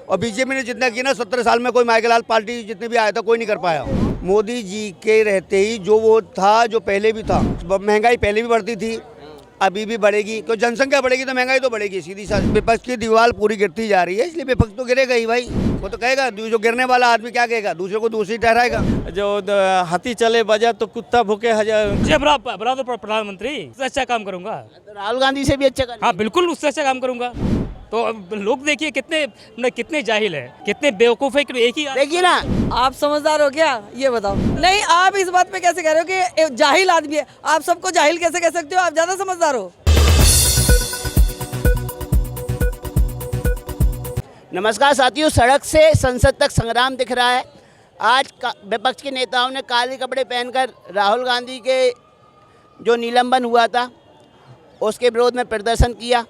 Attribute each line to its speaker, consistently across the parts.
Speaker 1: और बीजेपी ने जितना किया ना 17 साल में कोई माइकल पार्टी जितने भी आया था कोई नहीं कर पाया। मोदी जी के रहते ही जो वो था, जो पहले भी था, महंगाई पहले भी बढ़ती थी, अभी भी बढ़ेगी। क्यों जनसंख्या बढ़ेगी तो महंगाई तो बढ़ेगी, सीधी सा। विपक्ष की दीवार पूरी गिरती जा रही है, इसलिए विपक्ष तो गिरेगा ही भाई। वो तो कहेगा, जो गिरने वाला आदमी क्या कहेगा, दूसरे को दूसरी ठहराएगा।
Speaker 2: जो हाथी चले बजा तो कुत्ता भूखे हजार।
Speaker 3: बराबर प्रधानमंत्री, उससे अच्छा काम करूंगा।
Speaker 4: राहुल गांधी से भी अच्छा कर।
Speaker 3: हाँ बिल्कुल, उससे अच्छा काम करूंगा। तो अब लोग देखिए कितने जाहिल है, कितने बेवकूफ है कि एक ही
Speaker 4: देखिए ना,
Speaker 5: आप समझदार हो क्या, ये बताओ। नहीं, आप इस बात पे कैसे कह रहे हो कि जाहिल आदमी है? आप सबको जाहिल कैसे कह सकते हो? आप ज्यादा समझदार हो।
Speaker 4: नमस्कार साथियों, सड़क से संसद तक संग्राम दिख रहा है। आज विपक्ष के नेताओं ने काले कपड़े पहनकर राहुल गांधी के जो निलंबन हुआ था उसके विरोध में प्रदर्शन किया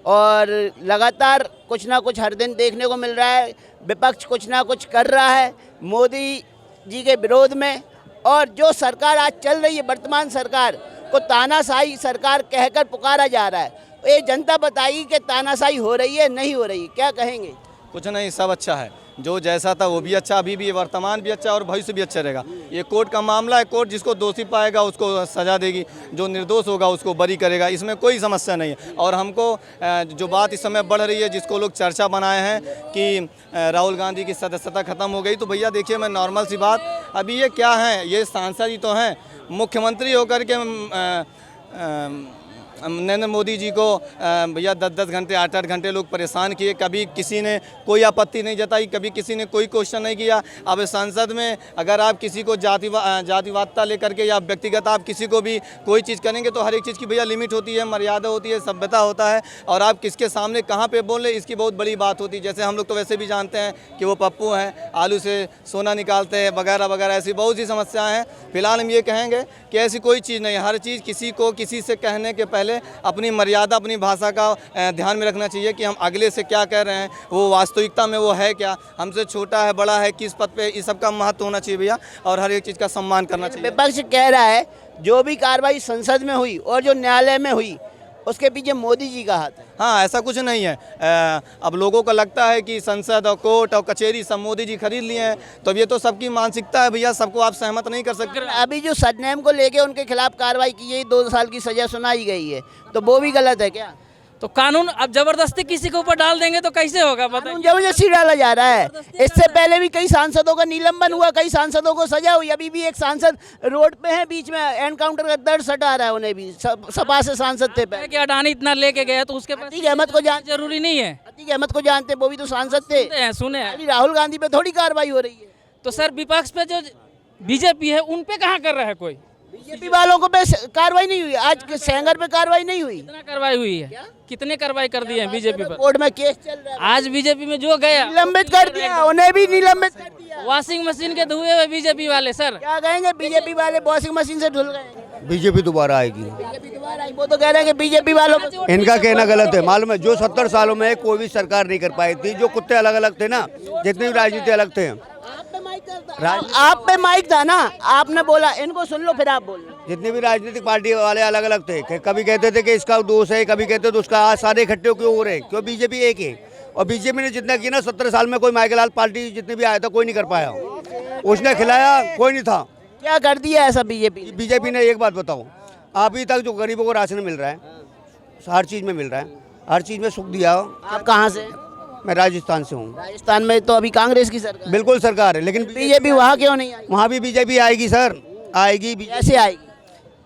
Speaker 4: और लगातार कुछ ना कुछ हर दिन देखने को मिल रहा है। विपक्ष कुछ ना कुछ कर रहा है मोदी जी के विरोध में। और जो सरकार आज चल रही है, वर्तमान सरकार को तानाशाही सरकार कहकर पुकारा जा रहा है। ये जनता बताएगी कि तानाशाही हो रही है नहीं हो रही, क्या कहेंगे?
Speaker 2: कुछ नहीं, सब अच्छा है। जो जैसा था वो भी अच्छा, अभी भी वर्तमान भी अच्छा और भविष्य भी अच्छा रहेगा। ये कोर्ट का मामला है, कोर्ट जिसको दोषी पाएगा उसको सजा देगी, जो निर्दोष होगा उसको बरी करेगा, इसमें कोई समस्या नहीं है। और हमको जो बात इस समय बढ़ रही है, जिसको लोग चर्चा बनाए हैं कि राहुल गांधी की सदस्यता खत्म हो गई, तो भैया देखिए, मैं नॉर्मल सी बात, अभी ये क्या है, ये सांसद ही तो हैं। मुख्यमंत्री होकर के नरेंद्र मोदी जी को भैया 10-10 घंटे 8-8 घंटे लोग परेशान किए। कभी किसी ने कोई आपत्ति नहीं जताई, कभी किसी ने कोई क्वेश्चन नहीं किया। अब संसद में अगर आप किसी को जातिवादता लेकर के या व्यक्तिगत आप किसी को भी कोई चीज़ करेंगे तो हर एक चीज़ की भैया लिमिट होती है, मर्यादा होती है, सभ्यता होता है। और आप किसके सामने कहाँ पे बोल रहे, इसकी बहुत बड़ी बात होती है। जैसे हम लोग तो वैसे भी जानते हैं कि वो पप्पू हैं, आलू से सोना निकालते हैं वगैरह वगैरह, ऐसी बहुत सी समस्याएँ हैं। फिलहाल हम ये कहेंगे कि ऐसी कोई चीज़ नहीं है। हर चीज़ किसी को किसी से कहने के पहले अपनी मर्यादा, अपनी भाषा का ध्यान में रखना चाहिए कि हम अगले से क्या कह रहे हैं, वो वास्तविकता में वो है क्या, हमसे छोटा है बड़ा है, किस पद पे, इस सब का महत्व होना चाहिए भैया। और हर एक चीज़ का सम्मान करना चाहिए।
Speaker 4: विपक्ष कह रहा है जो भी कार्रवाई संसद में हुई और जो न्यायालय में हुई उसके पीछे मोदी जी का हाथ है।
Speaker 2: हाँ, ऐसा कुछ नहीं है। अब लोगों को लगता है कि संसद और कोर्ट और कचहरी सब मोदी जी खरीद लिए हैं, तो ये तो सबकी मानसिकता है भैया, सबको आप सहमत नहीं कर सकते।
Speaker 4: अभी जो सरनेम को लेके उनके खिलाफ कार्रवाई की गई, 2 साल की सजा सुनाई गई है, तो वो भी गलत है क्या?
Speaker 3: तो कानून अब जबरदस्ती किसी के ऊपर डाल देंगे तो कैसे होगा, बताइए।
Speaker 4: जबरदस्ती डाला जा रहा है। इससे पहले भी कई सांसदों का निलंबन हुआ, कई सांसदों को सजा हुई। अभी भी एक सांसद रोड पे है, बीच में एनकाउंटर का दर्द सटा रहा है उन्हें भी, सपा से सांसद थे पहले।
Speaker 3: कि अडानी इतना लेके गया तो उसके पास
Speaker 4: अतीक अहमद को
Speaker 3: जरूरी नहीं है।
Speaker 4: अतीक अहमद को जानते, वो भी तो सांसद थे।
Speaker 3: सुने
Speaker 4: अभी राहुल गांधी पे थोड़ी कार्रवाई हो रही है।
Speaker 3: तो सर, विपक्ष पे जो बीजेपी है उन पे कहाँ कर रहा है कोई?
Speaker 4: बीजेपी वालों को पे कार्रवाई नहीं हुई, आज सेंगर पे कार्रवाई नहीं हुई।
Speaker 3: कितना कार्रवाई हुई है, कितने कार्रवाई कर दिए हैं बीजेपी पर?
Speaker 4: कोर्ट में केस चल रहा है,
Speaker 3: आज बीजेपी में जो गया
Speaker 4: निलंबित कर दिया, उन्हें भी निलंबित कर दिया।
Speaker 3: वॉशिंग मशीन के धुए हुए बीजेपी वाले। सर
Speaker 4: क्या कहेंगे, बीजेपी वाले वॉशिंग मशीन से धुल गए।
Speaker 1: बीजेपी दोबारा आएगी।
Speaker 4: बीजेपी दोबारा आई, वो तो कह रहे हैं कि बीजेपी वालों को।
Speaker 1: इनका कहना गलत है। मालूम है, जो 70 सालों में कोई भी सरकार नहीं कर पाई थी, जो कुत्ते अलग अलग थे ना, जितने भी राजनीति अलग थे,
Speaker 4: आप पे माइक था ना, आपने बोला, इनको सुन लो फिर आप बोलना।
Speaker 1: जितने भी राजनीतिक पार्टी वाले अलग अलग थे, कभी कहते थे कि इसका दोष है, कभी कहते थे उसका। आज सारे इकट्ठे क्यों हो रहे? क्यों बीजेपी एक है। और बीजेपी ने जितना किया ना 17 साल में कोई माइकल पार्टी जितने भी आया था कोई नहीं कर पाया। उसने खिलाया, कोई नहीं था।
Speaker 4: क्या कर दिया ऐसा बीजेपी?
Speaker 1: बीजेपी ने एक बात बताओ, अभी तक जो गरीबों को राशन मिल रहा है, हर चीज़ में मिल रहा है, हर चीज़ में सुख दिया।
Speaker 4: आप कहाँ से?
Speaker 1: मैं राजस्थान से हूँ।
Speaker 4: राजस्थान में तो अभी कांग्रेस की सरकार।
Speaker 1: बिल्कुल सरकार है, लेकिन
Speaker 4: बीजेपी वहाँ क्यों नहीं आई?
Speaker 1: वहाँ भी बीजेपी आएगी सर, आएगी।
Speaker 4: कैसे आएगी?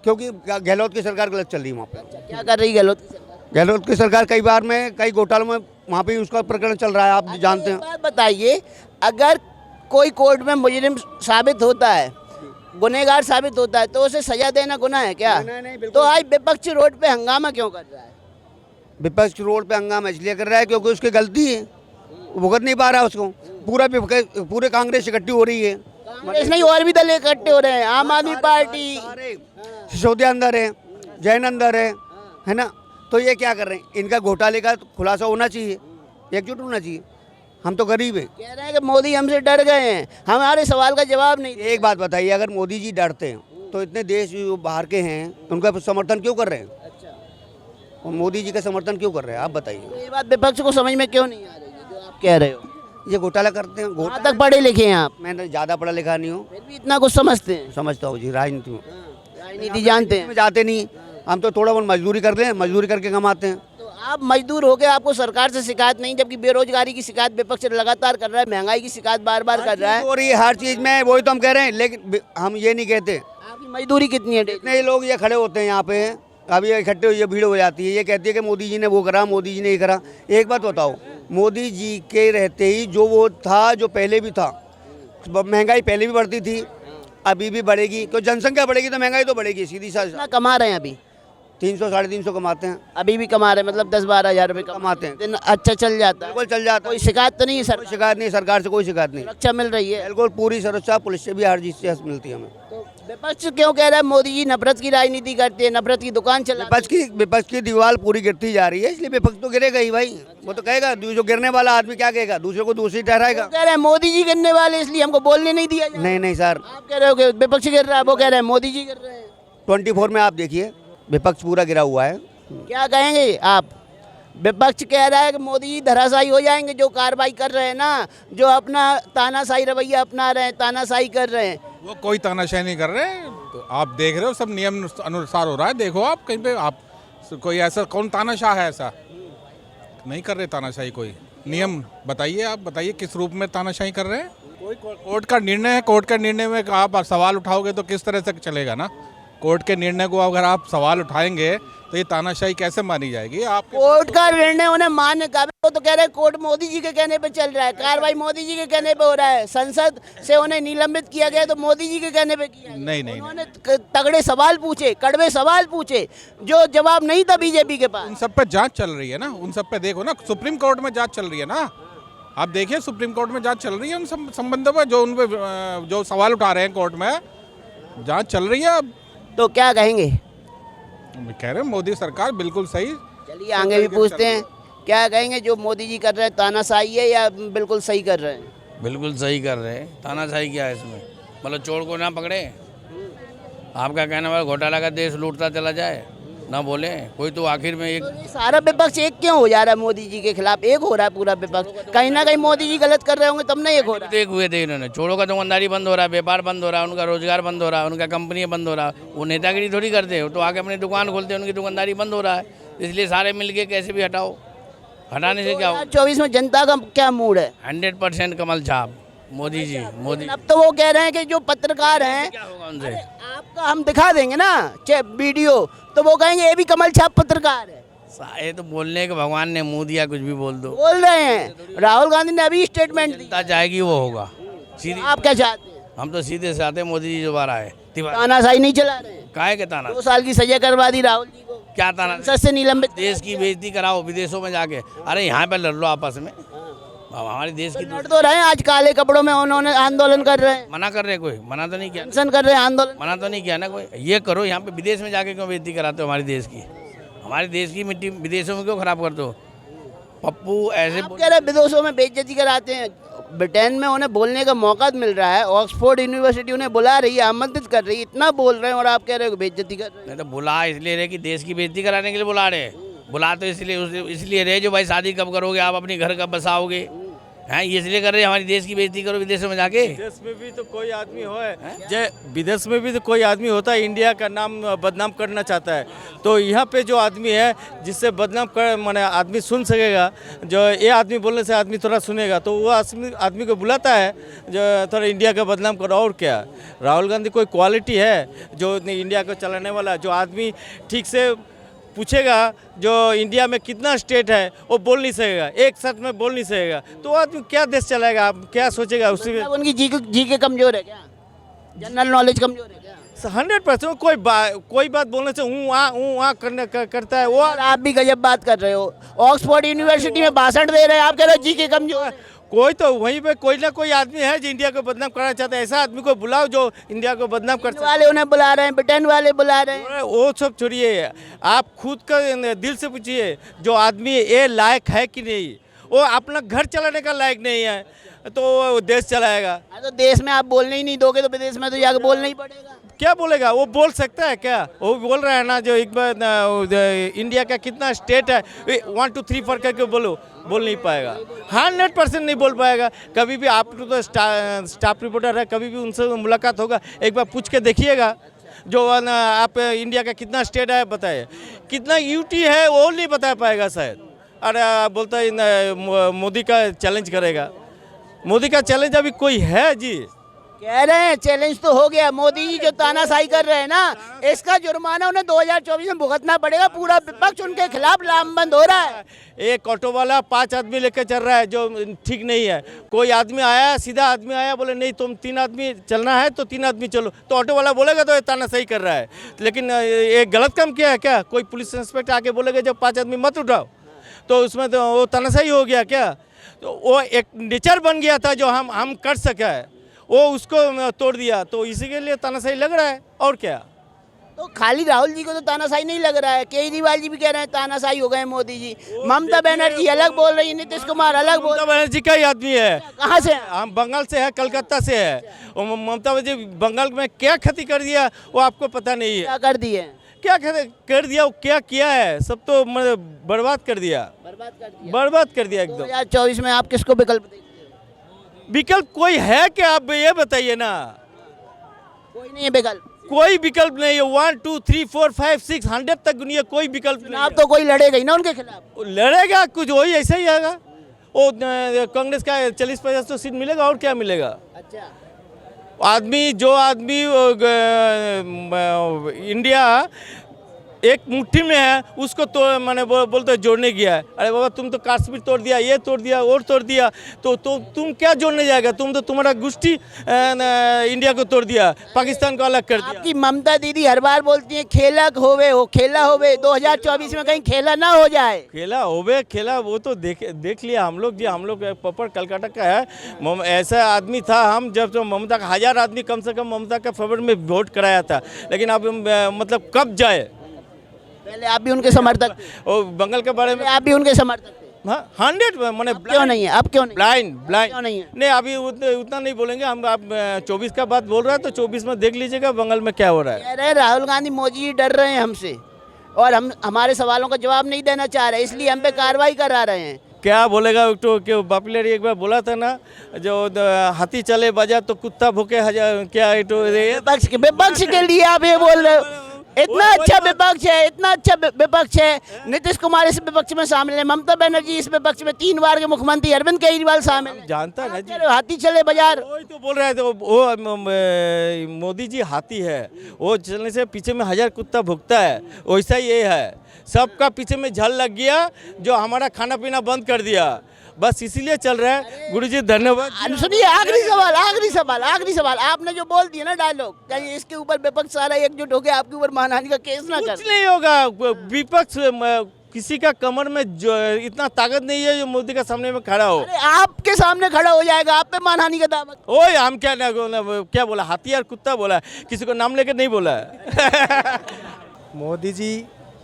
Speaker 1: क्योंकि गहलोत की सरकार गलत चल रही है वहाँ पे।
Speaker 4: क्या कर रही गहलोत की सरकार?
Speaker 1: गहलोत की सरकार कई बार में कई घोटालों में वहाँ पे उसका प्रकरण चल रहा है, आप जानते हैं।
Speaker 4: बात बताइए, अगर कोई कोर्ट में मुजरिम साबित होता है, गुनहगार साबित होता है, तो उसे सजा देना गुनाह है क्या? तो आज विपक्ष रोड पे हंगामा क्यों कर रहा है?
Speaker 1: विपक्ष रोड पे हंगामा इसलिए कर रहा है क्योंकि उसकी गलती है, वो भुगत नहीं पा रहा है उसको। पूरे कांग्रेस इकट्ठी हो रही है,
Speaker 4: कांग्रेस नहीं और भी दल इकट्ठे हो रहे हैं। आम आदमी पार्टी,
Speaker 1: सिसोदिया अंदर है, जैन अंदर है ना। तो ये क्या कर रहे हैं? इनका घोटाले का खुलासा होना चाहिए, एकजुट होना चाहिए। हम तो गरीब हैं।
Speaker 4: कह रहे हैं कि मोदी हमसे डर गए हैं, हमारे सवाल का जवाब नहीं।
Speaker 1: एक बात बताइए, अगर मोदी जी डरते हैं तो इतने देश जो बाहर के हैं उनका समर्थन क्यों कर रहे हैं? और मोदी जी का समर्थन क्यों कर रहे हैं, आप बताइए।
Speaker 4: ये बात विपक्ष को समझ में क्यों नहीं आ रही है जो आप कह रहे हो?
Speaker 1: ये घोटाला करते हैं।
Speaker 4: कहाँ तक पढ़े लिखे हैं आप?
Speaker 1: मैंने ज़्यादा पढ़ा लिखा नहीं हूँ,
Speaker 4: फिर भी इतना कुछ समझते हैं,
Speaker 1: समझता हूँ जी राजनीति में।
Speaker 4: राजनीति जानते हैं।
Speaker 1: में जाते नहीं, हम तो थोड़ा बहुत मजदूरी कर लें, मजदूरी करके कमाते हैं।
Speaker 4: तो आप मजदूर हो गए, आपको सरकार से शिकायत नहीं, जबकि बेरोजगारी की शिकायत विपक्ष लगातार कर रहा है, महंगाई की शिकायत बार बार कर रहा है।
Speaker 1: और ये हर चीज़ में वही तो हम कह रहे हैं, लेकिन हम ये नहीं कहते।
Speaker 4: आपकी मजदूरी कितनी है?
Speaker 1: इतने लोग ये खड़े होते हैं यहाँ पे, अभी इकट्ठे ये भीड़ हो जाती है, ये कहती है कि मोदी जी ने वो करा, मोदी जी ने ये करा। एक बात बताओ, मोदी जी के रहते ही जो वो था, जो पहले भी था, महंगाई पहले भी बढ़ती थी, अभी भी बढ़ेगी। तो जनसंख्या बढ़ेगी तो महंगाई तो बढ़ेगी, सीधी सा।
Speaker 4: कितना कमा रहे हैं अभी?
Speaker 1: 300 साढ़े 300 कमाते हैं,
Speaker 4: अभी भी कमा रहे हैं, मतलब 10-12 हज़ार रुपये
Speaker 1: कमाते हैं।
Speaker 4: दिन अच्छा चल जाता है,
Speaker 1: बिल्कुल चल जाता
Speaker 4: कोई
Speaker 1: है,
Speaker 4: शिकायत तो नहीं है सर?
Speaker 1: कोई शिकायत नहीं, सरकार से कोई शिकायत नहीं,
Speaker 4: सुरक्षा मिल रही है।
Speaker 1: बिल्कुल पूरी सुरक्षा पुलिस से भी हर चीज़ से मिलती है हमें।
Speaker 4: तो विपक्ष क्यों कह रहा है मोदी जी नफरत की राजनीति करते हैं, नफरत की दुकान चला?
Speaker 1: विपक्ष की दीवार पूरी गिरती जा रही है, इसलिए विपक्ष तो गिरेगा ही भाई। वो तो कहेगा, जो गिरने वाला आदमी क्या कहेगा, दूसरे को दूसरी ठहराएगा।
Speaker 4: कह रहे हैं मोदी जी गिरने वाले, इसलिए हमको बोलने नहीं दिया जा रहा।
Speaker 1: नहीं सर,
Speaker 4: आप कह रहे हो कि विपक्ष गिर रहा है, वो कह रहे हैं मोदी जी गिर रहे हैं।
Speaker 1: 24 में आप देखिए विपक्ष पूरा गिरा हुआ है।
Speaker 4: क्या कहेंगे आप? विपक्ष कह रहा है कि मोदी जी धराशायी हो जाएंगे, जो कार्रवाई कर रहे हैं ना, जो अपना तानाशाही रवैया अपना रहे हैं, तानाशाही कर रहे हैं।
Speaker 6: वो कोई तानाशाही नहीं कर रहे हैं, तो आप देख रहे हो सब नियम अनुसार हो रहा है। देखो आप कहीं पे, आप कोई ऐसा कौन तानाशाह है? ऐसा नहीं कर रहे तानाशाही कोई। नियम बताइए, आप बताइए किस रूप में तानाशाही कर रहे हैं? कोई कोर्ट का निर्णय है, कोर्ट के निर्णय में आप सवाल उठाओगे तो किस तरह से चलेगा ना। कोर्ट के निर्णय को अगर आप सवाल उठाएंगे तो ये तानाशाही कैसे मानी जाएगी? आप
Speaker 4: कोर्ट का निर्णय उन्हें मान्य का, वो तो कह रहे हैं कोर्ट मोदी जी के कहने पे चल रहा है, कार्रवाई मोदी जी के कहने पे हो रहा है, संसद से उन्हें निलंबित किया गया तो मोदी जी के कहने पे किया।
Speaker 6: नहीं,
Speaker 4: उन्होंने तगड़े सवाल पूछे, कड़वे सवाल पूछे, जो जवाब नहीं था बीजेपी के पास।
Speaker 6: उन सब पे जांच चल रही है ना, उन सब पे देखो ना, सुप्रीम कोर्ट में जांच चल रही है ना। आप देखिए सुप्रीम कोर्ट में जांच चल रही है उन संबंधों में, जो उन पे जो सवाल उठा रहे हैं कोर्ट में जांच चल रही है।
Speaker 4: तो क्या कहेंगे?
Speaker 6: कह रहे हैं मोदी सरकार बिल्कुल सही।
Speaker 4: चलिए आगे भी पूछते हैं, क्या कहेंगे जो मोदी जी कर रहे हैं तानाशाही है या बिल्कुल सही कर रहे हैं?
Speaker 7: बिल्कुल सही कर रहे हैं। तानाशाही क्या है इसमें? मतलब चोर को ना पकड़े, आपका कहने वाला घोटाला का देश लूटता चला जाए, ना बोले कोई। तो आखिर में एक
Speaker 4: तो ये सारा विपक्ष एक क्यों हो जा रहा है मोदी जी के खिलाफ? एक हो रहा है पूरा विपक्ष, कहीं ना कहीं मोदी जी गलत कर रहे होंगे तब नहीं एक हो रहा है।
Speaker 7: एक हुए थे इन्होंने। चोरों का दुकानदारी बंद हो रहा है, व्यापार बंद हो रहा है, उनका रोजगार बंद हो रहा है, उनका कंपनी बंद हो रहा है। वो नेतागिरी थोड़ी करते हो, तो आके अपनी दुकान खोलते हैं, उनकी दुकानदारी बंद हो रहा है। इसलिए सारे मिलके कैसे भी हटाओ, हटाने से क्या हो।
Speaker 4: 2024 में जनता का क्या मूड है?
Speaker 7: 100% कमल छाप मोदी जी। मोदी
Speaker 4: अब तो वो कह रहे हैं कि जो पत्रकार हैं,
Speaker 7: क्या होगा उनसे?
Speaker 4: आपका हम दिखा देंगे ना वीडियो, तो वो कहेंगे ये भी कमल छाप पत्रकार है।
Speaker 7: ये तो बोलने के भगवान ने मुंह दिया, कुछ भी बोल दो।
Speaker 4: बोल रहे हैं, राहुल गांधी ने अभी स्टेटमेंट दी।
Speaker 7: जनता चाहेगी वो होगा सीधी।
Speaker 4: आप क्या चाहते हैं?
Speaker 7: हम तो सीधे से आते हैं, मोदी जी दोबारा आए।
Speaker 4: तानाशाही नहीं चला रहे हैं?
Speaker 7: काहे के ताना?
Speaker 4: 2 साल की सजा करवा दी राहुल जी को,
Speaker 7: क्या ताना?
Speaker 4: संसद से निलंबित।
Speaker 7: देश की बेइज्जती कराओ विदेशों में जाके। अरे यहाँ पे लड़ लो आपस में, अब हमारे देश की
Speaker 4: लड़ तो रहे हैं, आज काले कपड़ों में उन्होंने आंदोलन कर रहे हैं,
Speaker 7: मना कर रहे कोई? मना तो नहीं किया,
Speaker 4: अनशन कर रहे हैं, आंदोलन।
Speaker 7: मना तो नहीं किया ना कोई। ये करो, यहाँ पे विदेश में जाके क्यों बेइज्जती कराते हो हमारे देश की? हमारे देश की मिट्टी विदेशों में क्यों खराब करते हो? पप्पू ऐसे
Speaker 4: आप कह रहे हैं विदेशों में बेइज्जती कराते हैं, ब्रिटेन में उन्हें बोलने का मौका मिल रहा है, ऑक्सफोर्ड यूनिवर्सिटी उन्हें बुला रही है, आमंत्रित कर रही है, इतना बोल रहे हैं और आप कह रहे हो कि बेइज्जती कर रहे हैं।
Speaker 7: नहीं तो बुला इसलिए रहे कि देश की बेइज्जती कराने के लिए बुला रहे। बुला तो इसलिए रहे जो भाई शादी कब करोगे, आप अपनी घर कब बसाओगे, हैं? ये इसलिए कर रहे हैं हमारी देश की बेइज्जती करो विदेशों में जाके।
Speaker 2: विदेश में भी तो कोई आदमी हो जय विदेश में भी तो कोई आदमी होता है, इंडिया का नाम बदनाम करना चाहता है। तो यहाँ पे जो आदमी है जिससे बदनाम कर माने आदमी सुन सकेगा, जो ये आदमी बोलने से आदमी थोड़ा सुनेगा, तो वो आदमी को बुलाता है जो थोड़ा इंडिया का बदनाम करो। और क्या राहुल गांधी कोई क्वालिटी है जो इंडिया को चलाने वाला? जो आदमी ठीक से पूछेगा जो इंडिया में कितना स्टेट है वो बोल नहीं सकेगा, एक साथ में बोल नहीं सकेगा, तो आदमी क्या देश चलाएगा? आप क्या सोचेगा उसी में?
Speaker 4: उनकी जी के कमजोर है क्या? जनरल नॉलेज कमजोर है क्या?
Speaker 2: 100% कोई बात बोलने से वहाँ करता है वो।
Speaker 4: और आप भी गजब बात कर रहे हो, ऑक्सफोर्ड यूनिवर्सिटी में भाषण दे रहे हैं, आप कह रहे हो जी के कमजोर है।
Speaker 2: कोई तो वहीं पे कोई ना कोई आदमी है जो इंडिया को बदनाम करना चाहता है। ऐसा आदमी को बुलाओ जो इंडिया को बदनाम कर
Speaker 4: वाले उन्हें बुला रहे हैं, ब्रिटेन वाले बुला रहे हैं।
Speaker 2: वो सब छोड़िए, आप खुद का दिल से पूछिए जो आदमी ये लायक है कि नहीं। वो अपना घर चलाने का लायक नहीं है तो वो देश चलाएगा?
Speaker 4: तो देश में आप बोलने ही नहीं दोगे तो विदेश में तो जाकर बोलना ही पड़ेगा।
Speaker 2: क्या बोलेगा? वो बोल सकता है क्या? वो बोल रहा है ना जो एक बार इंडिया का कितना स्टेट है 1 2 3 4 करके बोल नहीं पाएगा, 100% नहीं बोल पाएगा। कभी भी आप तो स्टाफ रिपोर्टर है, कभी भी उनसे मुलाकात होगा, एक बार पूछ के देखिएगा जो आप इंडिया का कितना स्टेट है बताइए, कितना यूटी है वो नहीं बता पाएगा शायद। अरे बोलता है मोदी का चैलेंज करेगा। मोदी का चैलेंज अभी कोई है जी?
Speaker 4: कह रहे हैं चैलेंज तो हो गया। मोदी जी जो तानाशाही कर रहे हैं ना, इसका जुर्माना उन्हें 2024 में भुगतना पड़ेगा। पूरा विपक्ष उनके खिलाफ लामबंद हो रहा है।
Speaker 2: एक ऑटो वाला 5 आदमी लेकर चल रहा है जो ठीक नहीं है। कोई आदमी आया, सीधा आदमी आया, बोले नहीं तुम 3 आदमी चलना है तो 3 आदमी चलो, तो ऑटो वाला बोलेगा तो ये तानाशाही कर रहा है। लेकिन ये गलत काम किया है क्या? कोई पुलिस इंस्पेक्टर आके बोलेगा जब 5 आदमी मत उठाओ, तो उसमें तो वो तानाशाही हो गया क्या? तो वो एक नेचर बन गया था जो हम कर सका है, वो उसको तोड़ दिया, तो इसी के लिए तानाशाही लग रहा है। और क्या?
Speaker 4: तो खाली राहुल जी को तो तानाशाही नहीं लग रहा है, केजरीवाल जी भी कह रहे हैं तानाशाही हो गए मोदी जी, ममता बनर्जी अलग बोल रही है, नीतीश कुमार अलग बोल।
Speaker 2: ममता बनर्जी का ही आदमी है।
Speaker 4: कहाँ से?
Speaker 2: हम बंगाल से है, कलकत्ता से है। और ममता बनर्जी बंगाल में क्या क्षति कर दिया वो आपको पता नहीं है।
Speaker 4: क्या कर दिए?
Speaker 2: क्या कर दिया, वो क्या किया है? सब तो बर्बाद कर दिया, बर्बाद कर दिया एकदम।
Speaker 4: 2024 में आप किसको विकल्प देखते हो?
Speaker 2: विकल्प कोई है क्या? आप ये बताइए ना।
Speaker 4: कोई नहीं है विकल्प।
Speaker 2: कोई विकल्प नहीं है। 1 2 3 4 5 6 100 तक दुनिया कोई विकल्प नहीं
Speaker 4: आप
Speaker 2: है।
Speaker 4: तो कोई लड़ेगा ही ना उनके खिलाफ।
Speaker 2: लड़ेगा कुछ वही ऐसा ही आएगा। वो कांग्रेस का 40-50 तो सीट मिलेगा और क्या मिलेगा।
Speaker 4: अच्छा,
Speaker 2: आदमी जो आदमी इंडिया एक मुट्ठी में है उसको तो मैंने बोलते जोड़ने गया है। अरे बाबा तुम तो कश्मीर तोड़ दिया, ये तोड़ दिया, और तोड़ दिया, तो तुम क्या जोड़ने जाएगा? तुम तो तुम्हारा गोष्ठी इंडिया को तोड़ दिया, पाकिस्तान को अलग कर दिया।
Speaker 4: आपकी ममता दीदी हर बार बोलती हैं खेला होवे हो, खेला होवे। 2024 में कहीं खेला ना हो जाए।
Speaker 2: खेला वो तो देख लिया हम लोग जी। हम लोग प्रॉपर कलकत्ता का है। ऐसा आदमी था हम जब तो ममता का 1000 आदमी कम से कम ममता के फेवर में वोट कराया था। लेकिन अब मतलब कब जाए?
Speaker 4: पहले आप भी उनके समर्थक थे।
Speaker 2: और बंगाल के बारे में
Speaker 4: आप भी उनके समर्थक थे।
Speaker 2: हाँ 100 मैंने
Speaker 4: क्यों नहीं है? अब क्यों नहीं?
Speaker 2: ब्लाइंड
Speaker 4: क्यों नहीं है?
Speaker 2: नहीं अभी उतना नहीं बोलेंगे हम। आप 24 का बात बोल रहा है तो 24 में देख लीजिएगा बंगाल में क्या हो रहा है।
Speaker 4: कह रहे हैं राहुल गांधी मोदी जी डर रहे हैं हमसे और हमारे सवालों का जवाब नहीं देना चाह रहे, इसलिए हम पे कार्रवाई करा रहे हैं।
Speaker 2: क्या बोलेगा? तो क्यों बापिलरी एक बार बोला था ना, जो हाथी चले बाजार तो कुत्ता भूखे हजार, क्या
Speaker 4: विपक्ष के लिए आप ये बोल रहे हो? इतना अच्छा विपक्ष है, इतना अच्छा विपक्ष है। नीतीश कुमार इस विपक्ष में शामिल है, ममता बनर्जी इस विपक्ष में, 3 बार के मुख्यमंत्री अरविंद केजरीवाल शामिल है।
Speaker 2: जानता है ना जी,
Speaker 4: हाथी चले बाजार।
Speaker 2: वही तो बोल रहे थे वो मोदी जी हाथी है, वो चलने से पीछे में 1000 कुत्ता भुगता है। वैसा ये है, सबका पीछे में झल लग गया जो हमारा खाना पीना बंद कर दिया, बस इसीलिए चल रहा है। गुरुजी धन्यवाद।
Speaker 4: सुनिए, आखिरी सवाल आपने जो बोल दिया ना डायलॉग, कहीं इसके ऊपर विपक्ष सारा एकजुट हो गया आपके ऊपर मानहानि का केस ना कर?
Speaker 2: कुछ नहीं होगा। विपक्ष किसी का कमर में जो इतना ताकत नहीं है जो मोदी का सामने में खड़ा हो।
Speaker 4: अरे आपके सामने खड़ा हो जाएगा, आप पे मानहानि का दावा।
Speaker 2: ओए हम क्या बोला? हाथी और कुत्ता बोला, किसी को नाम लेकर नहीं बोला है।
Speaker 8: मोदी जी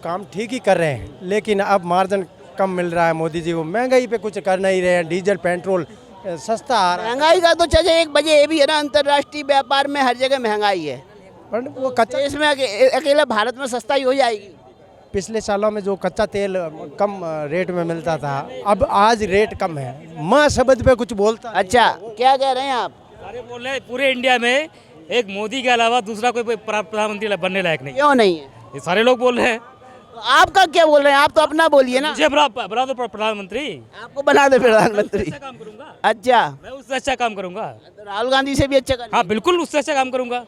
Speaker 8: काम ठीक ही कर रहे हैं, लेकिन अब मार्जिन कम मिल रहा है। मोदी जी वो महंगाई पे कुछ कर नहीं रहे हैं। डीजल पेट्रोल सस्ता आ रहा है।
Speaker 4: महंगाई का तो चले एक बजे ये भी है ना, अंतर्राष्ट्रीय व्यापार में हर जगह महंगाई है।
Speaker 8: पर वो कच्चा
Speaker 4: इसमें अकेला भारत में सस्ता ही हो जाएगी।
Speaker 8: पिछले सालों में जो कच्चा तेल कम रेट में मिलता था, अब आज रेट कम है। माँ शब्द पे कुछ बोलता।
Speaker 4: अच्छा, क्या कह रहे हैं आप?
Speaker 3: सारे बोल रहे हैं पूरे इंडिया में एक मोदी के अलावा दूसरा कोई प्रधानमंत्री बनने लायक नहीं।
Speaker 4: क्यों नहीं है?
Speaker 3: ये सारे लोग बोल रहे हैं।
Speaker 4: तो आपका क्या बोल रहे हैं? आप तो अपना बोलिए ना।
Speaker 3: मुझे बना दो प्रधानमंत्री,
Speaker 4: आपको बना दे प्रधानमंत्री।
Speaker 3: अच्छा काम करूंगा।
Speaker 4: अच्छा,
Speaker 3: मैं उससे अच्छा काम करूंगा।
Speaker 4: तो राहुल गांधी से भी अच्छा कर।
Speaker 3: हाँ बिल्कुल, उससे अच्छा काम करूंगा।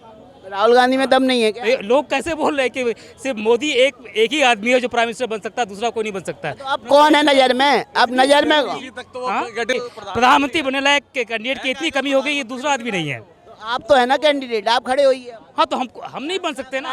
Speaker 4: राहुल गांधी में दम नहीं है क्या?
Speaker 3: लोग कैसे बोल रहे हैं कि सिर्फ मोदी एक ही आदमी है जो प्राइम मिनिस्टर बन सकता है, दूसरा कोई नहीं बन सकता है।
Speaker 4: तो अब कौन है नजर में? अब नजर में
Speaker 3: हाँ? प्रधानमंत्री बनने लायक कैंडिडेट की इतनी कमी हो गई, ये दूसरा आदमी नहीं है।
Speaker 4: आप तो है ना कैंडिडेट, आप खड़े होइए।
Speaker 3: हाँ तो हम नहीं बन सकते ना।